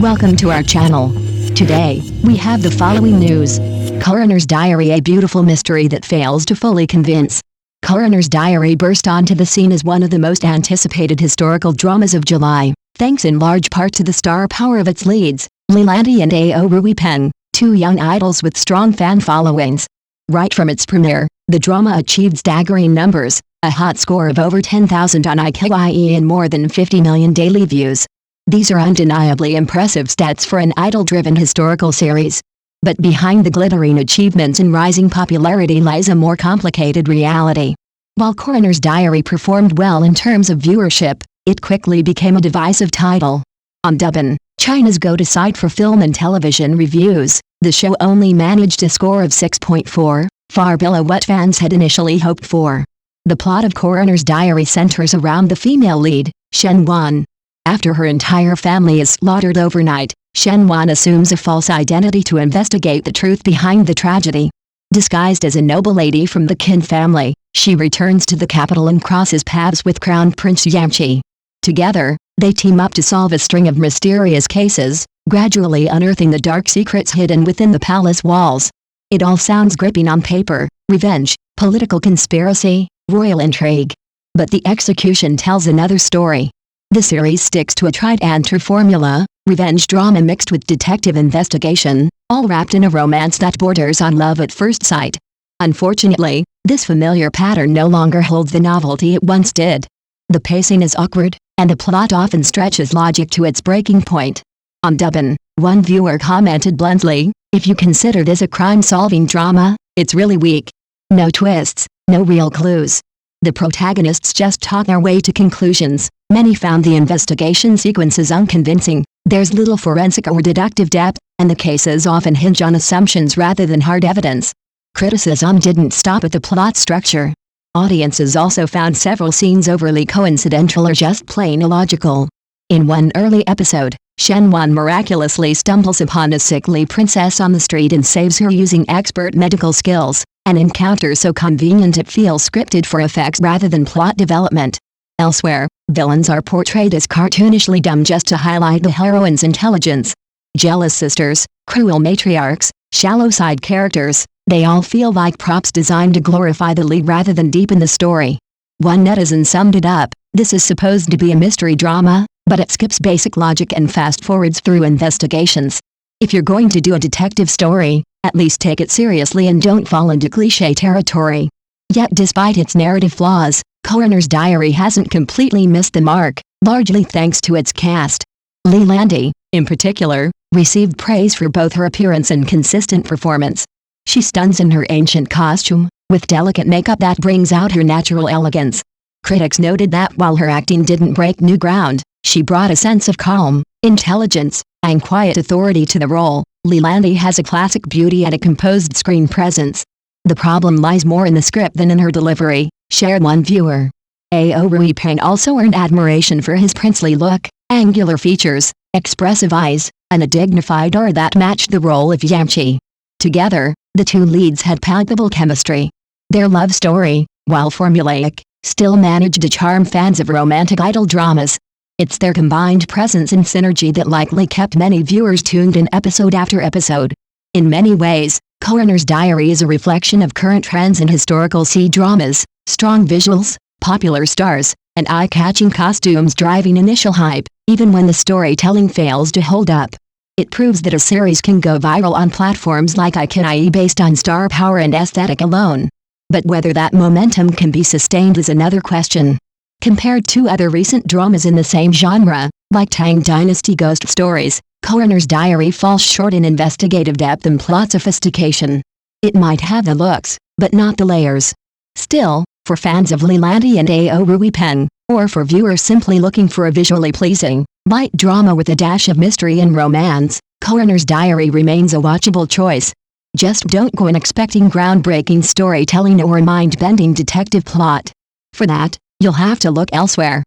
Welcome to our channel. Today, we have the following news. Coroner's Diary, a beautiful mystery that fails to fully convince. Coroner's Diary burst onto the scene as one of the most anticipated historical dramas of July, thanks in large part to the star power of its leads, Leilani and Ao Ruipen, two young idols with strong fan followings. Right from its premiere, the drama achieved staggering numbers, a hot score of over 10,000 on IQIE and more than 50 million daily views. These are undeniably impressive stats for an idol-driven historical series. But behind the glittering achievements and rising popularity lies a more complicated reality. While Coroner's Diary performed well in terms of viewership, it quickly became a divisive title. On Douban, China's go-to site for film and television reviews, the show only managed a score of 6.4, far below what fans had initially hoped for. The plot of Coroner's Diary centers around the female lead, Shen Wan. After her entire family is slaughtered overnight, Shen Wan assumes a false identity to investigate the truth behind the tragedy. Disguised as a noble lady from the Qin family, she returns to the capital and crosses paths with Crown Prince Yamchi. Together, they team up to solve a string of mysterious cases, gradually unearthing the dark secrets hidden within the palace walls. It all sounds gripping on paper: revenge, political conspiracy, royal intrigue. But the execution tells another story. The series sticks to a tried-and-true formula: revenge drama mixed with detective investigation, all wrapped in a romance that borders on love at first sight. Unfortunately, this familiar pattern no longer holds the novelty it once did. The pacing is awkward, and the plot often stretches logic to its breaking point. On Douban, one viewer commented bluntly, "If you consider this a crime-solving drama, it's really weak. No twists, no real clues. The protagonists just talk their way to conclusions." Many found the investigation sequences unconvincing. There's little forensic or deductive depth, and the cases often hinge on assumptions rather than hard evidence. Criticism didn't stop at the plot structure. Audiences also found several scenes overly coincidental or just plain illogical. In one early episode, Shen Wan miraculously stumbles upon a sickly princess on the street and saves her using expert medical skills, an encounter so convenient it feels scripted for effects rather than plot development. Elsewhere, villains are portrayed as cartoonishly dumb just to highlight the heroine's intelligence. Jealous sisters, cruel matriarchs, shallow side characters, they all feel like props designed to glorify the lead rather than deepen the story. One netizen summed it up: "This is supposed to be a mystery drama, but it skips basic logic and fast-forwards through investigations. If you're going to do a detective story, at least take it seriously and don't fall into cliché territory." Yet despite its narrative flaws, Coroner's Diary hasn't completely missed the mark, largely thanks to its cast. Leilani, in particular, received praise for both her appearance and consistent performance. She stuns in her ancient costume, with delicate makeup that brings out her natural elegance. Critics noted that while her acting didn't break new ground, she brought a sense of calm, intelligence, and quiet authority to the role. Leilani has a classic beauty and a composed screen presence. The problem lies more in the script than in her delivery, shared one viewer. Ao Ruipen also earned admiration for his princely look, angular features, expressive eyes, and a dignified aura that matched the role of Yamchi. Together, the two leads had palpable chemistry. Their love story, while formulaic, still managed to charm fans of romantic idol dramas. It's their combined presence and synergy that likely kept many viewers tuned in episode after episode. In many ways, Coroner's Diary is a reflection of current trends in historical C-dramas: strong visuals, popular stars, and eye-catching costumes driving initial hype, even when the storytelling fails to hold up. It proves that a series can go viral on platforms like IQIE based on star power and aesthetic alone. But whether that momentum can be sustained is another question. Compared to other recent dramas in the same genre, like Tang Dynasty ghost stories, Coroner's Diary falls short in investigative depth and plot sophistication. It might have the looks, but not the layers. Still, for fans of Leilani and Ao Ruipen, or for viewers simply looking for a visually pleasing, light drama with a dash of mystery and romance, Coroner's Diary remains a watchable choice. Just don't go in expecting groundbreaking storytelling or a mind-bending detective plot. For that, you'll have to look elsewhere.